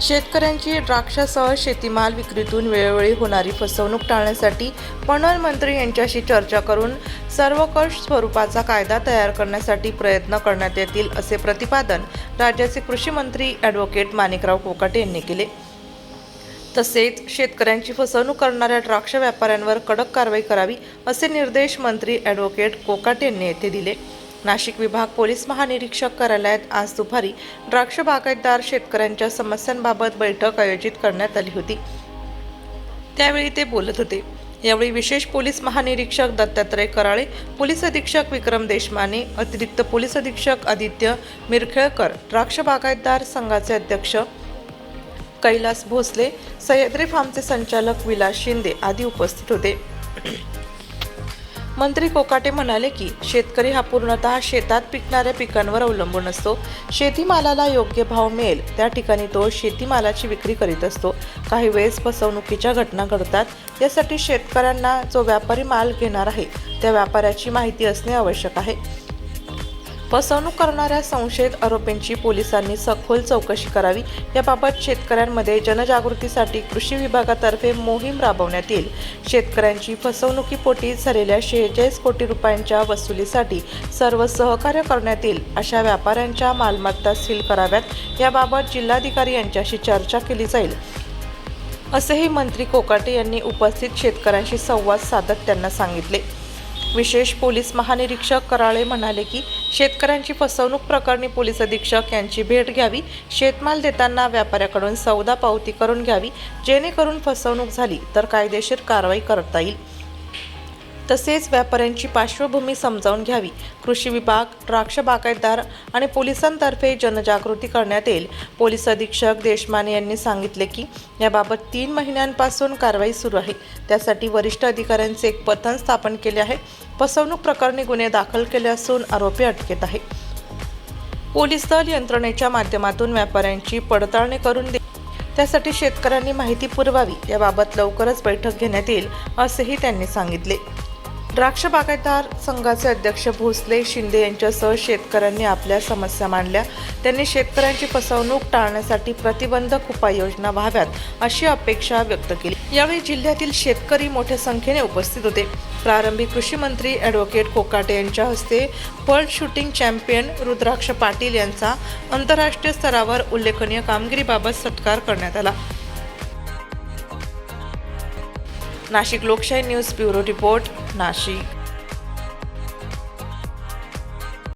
शेतकऱ्यांची द्राक्षासह शेतीमाल विक्रीतून वेळोवेळी होणारी फसवणूक टाळण्यासाठी पणन मंत्री यांच्याशी चर्चा करून सर्वकष स्वरूपाचा कायदा तयार करण्यासाठी प्रयत्न करण्यात येतील, असे प्रतिपादन राज्याचे कृषी मंत्री ॲडव्होकेट माणिकराव कोकाटे यांनी केले. तसेच शेतकऱ्यांची फसवणूक करणाऱ्या द्राक्ष व्यापाऱ्यांवर कडक कारवाई करावी, असे निर्देश मंत्री ॲडव्होकेट कोकाटे यांनी येथे दिले. नाशिक विभाग पोलीस महानिरीक्षक कार्यालयात आज दुपारी द्राक्ष बागायतदार शेतकऱ्यांच्या समस्यांबाबत बैठक आयोजित करण्यात आली होती. त्यावेळी ते बोलत होते. यावेळी विशेष पोलीस महानिरीक्षक दत्तात्रय कराळे, पोलीस अधीक्षक विक्रम देशमाने, अतिरिक्त पोलीस अधीक्षक आदित्य मिरखेळकर, द्राक्ष बागायतदार संघाचे अध्यक्ष कैलास भोसले, सह्याद्री फार्मचे संचालक विलास शिंदे आदी उपस्थित होते. मंत्री कोकाटे म्हणाले की शेतकरी हा पूर्णतः शेतात पिकणाऱ्या पिकांवर अवलंबून असतो. शेतीमालाला योग्य भाव मिळेल त्या ठिकाणी तो शेतीमालाची विक्री करीत असतो. काही वेळेस फसवणुकीच्या घटना घडतात. यासाठी शेतकऱ्यांना जो व्यापारी माल घेणार आहे त्या व्यापाऱ्याची माहिती असणे आवश्यक आहे. फसवणूक करणाऱ्या संशयित आरोपींची पोलिसांनी सखोल चौकशी करावी. याबाबत शेतकऱ्यांमध्ये जनजागृतीसाठी कृषी विभागातर्फे मोहीम राबवण्यात येईल. शेतकऱ्यांची फसवणुकीपोटी झालेल्या 46 कोटी रुपयांच्या वसुलीसाठी सर्व सहकार्य करण्यात येईल. अशा व्यापाऱ्यांच्या मालमत्ता सील कराव्यात. याबाबत जिल्हाधिकारी यांच्याशी चर्चा केली जाईल, असेही मंत्री कोकाटे यांनी उपस्थित शेतकऱ्यांशी संवाद साधत त्यांना सांगितले. विशेष पोलीस महानिरीक्षक कराळे म्हणाले की शेतकऱ्यांची फसवणूक प्रकरणी पोलीस अधीक्षक यांची भेट घ्यावी. शेतमाल देताना व्यापाऱ्याकडून सौदा पावती करून घ्यावी, जेणेकरून फसवणूक झाली तर कायदेशीर कारवाई करता येईल. तसेच व्यापाऱ्यांची पार्श्वभूमी समजावून घ्यावी. कृषी विभाग, द्राक्ष बागायतदार आणि पोलिसांतर्फे जनजागृती करण्यात येईल. पोलीस अधीक्षक देशमाने यांनी सांगितले की याबाबत 3 महिन्यांपासून कारवाई सुरू आहे. त्यासाठी वरिष्ठ अधिकाऱ्यांचे एक पथक स्थापन केले आहे. फसवणूक प्रकरणी गुन्हे दाखल केले असून आरोपी अटकेत आहे. पोलीस दल यंत्रणेच्या माध्यमातून व्यापाऱ्यांची पडताळणी करून त्यासाठी शेतकऱ्यांनी माहिती पुरवावी. याबाबत लवकरच बैठक घेण्यात येईल, असेही त्यांनी सांगितले. द्राक्ष बागायतदार संघाचे अध्यक्ष भोसले, शिंदे यांच्यासह शेतकऱ्यांनी आपल्या समस्या मांडल्या. त्यांनी शेतकऱ्यांची फसवणूक टाळण्यासाठी प्रतिबंधक उपाययोजना व्हाव्यात, अशी अपेक्षा व्यक्त केली. यावेळी जिल्ह्यातील शेतकरी मोठ्या संख्येने उपस्थित होते. प्रारंभी कृषी मंत्री ॲडव्होकेट कोकाटे यांच्या हस्ते वर्ल्ड शूटिंग चॅम्पियन रुद्राक्ष पाटील यांचा आंतरराष्ट्रीय स्तरावर उल्लेखनीय कामगिरीबाबत सत्कार करण्यात आला. नाशिक लोकशाही न्यूज ब्युरो रिपोर्ट, नाशिक.